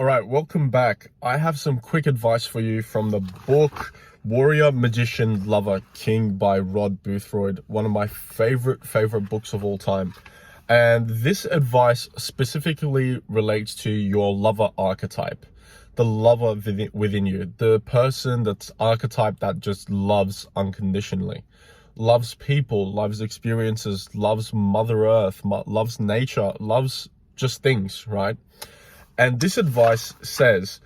All right, welcome back. I have some quick advice for you from the book Warrior, Magician, Lover, King by Rod Boothroyd, one of my favorite books of all time. And this advice specifically relates to your lover archetype, the lover within you, the person that's archetype that just loves unconditionally, loves people, loves experiences, loves Mother Earth, loves nature, loves just things, right? And this advice says,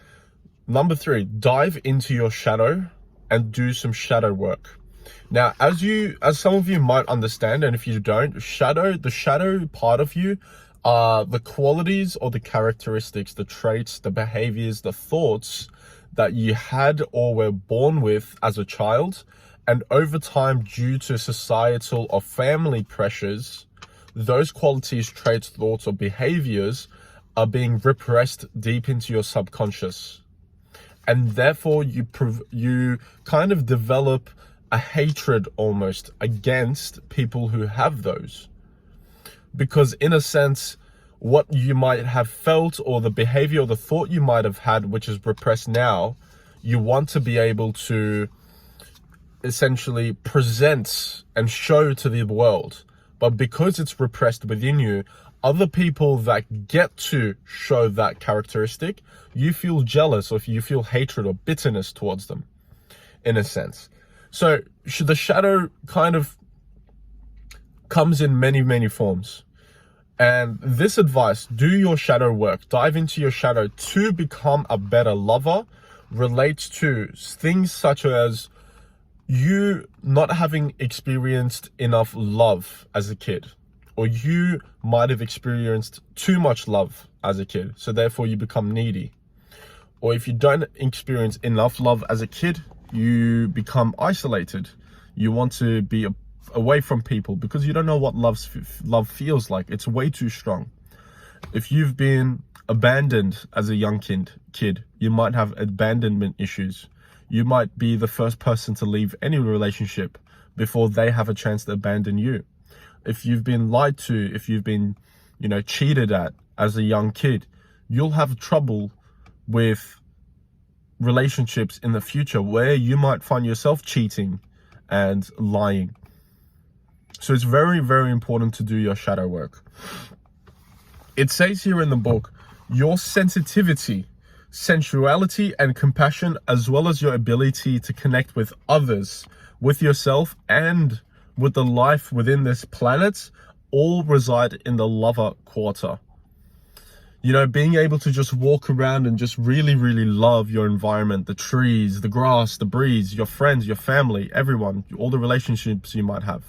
number 3, dive into your shadow and do some shadow work. Now, as some of you might understand, and if you don't, the shadow part of you are the qualities or the characteristics, the traits, the behaviors, the thoughts that you had or were born with as a child. And over time, due to societal or family pressures, those qualities, traits, thoughts, or behaviors are being repressed deep into your subconscious. And therefore you kind of develop a hatred almost against people who have those. Because in a sense, what you might have felt or the behavior or the thought you might have had, which is repressed now, you want to be able to essentially present and show to the world. But because it's repressed within you, other people that get to show that characteristic, you feel jealous or you feel hatred or bitterness towards them, in a sense. So the shadow kind of comes in many forms. And this advice, do your shadow work, dive into your shadow to become a better lover, relates to things such as you not having experienced enough love as a kid, or you might have experienced too much love as a kid, so therefore you become needy. Or if you don't experience enough love as a kid, you become isolated. You want to be away from people because you don't know what love feels like. It's way too strong. If you've been abandoned as a young kid, you might have abandonment issues. You might be the first person to leave any relationship before they have a chance to abandon you. If you've been lied to, if you've been, cheated at as a young kid, you'll have trouble with relationships in the future where you might find yourself cheating and lying. So it's very important to do your shadow work. It says here in the book, your sensitivity, sensuality, and compassion, as well as your ability to connect with others, with yourself, and with the life within this planet, all reside in the lover quarter. Being able to just walk around and just really love your environment, the trees, the grass, the breeze, your friends, your family, everyone, all the relationships you might have.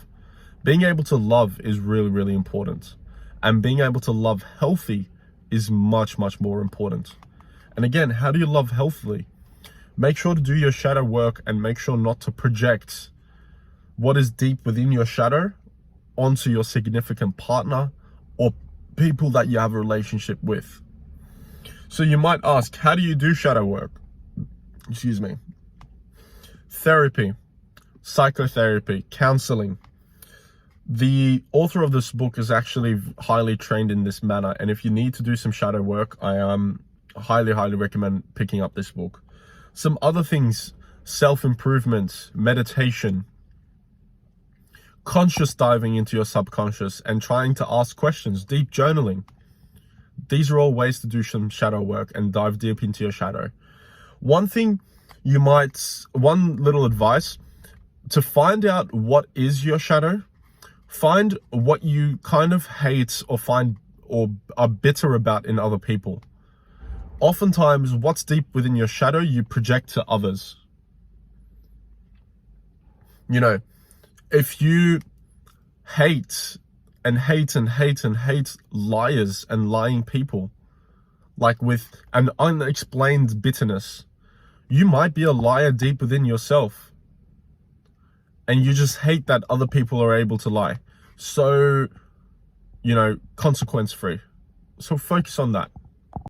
Being able to love is really important. And being able to love healthy is much more important. And again, how do you love healthily? Make sure to do your shadow work and make sure not to project what is deep within your shadow onto your significant partner or people that you have a relationship with. So you might ask, how do you do shadow work? Excuse me. Therapy, psychotherapy, counseling. The author of this book is actually highly trained in this manner. And if you need to do some shadow work, I highly recommend picking up this book. Some other things, self-improvement, meditation, conscious diving into your subconscious and trying to ask questions, deep journaling. These are all ways to do some shadow work and dive deep into your shadow. One little advice, to find out what is your shadow, find what you kind of hate or find or are bitter about in other people. Oftentimes, what's deep within your shadow, you project to others. If you hate liars and lying people, like with an unexplained bitterness, you might be a liar deep within yourself. And you just hate that other people are able to lie. So, consequence free. So focus on that.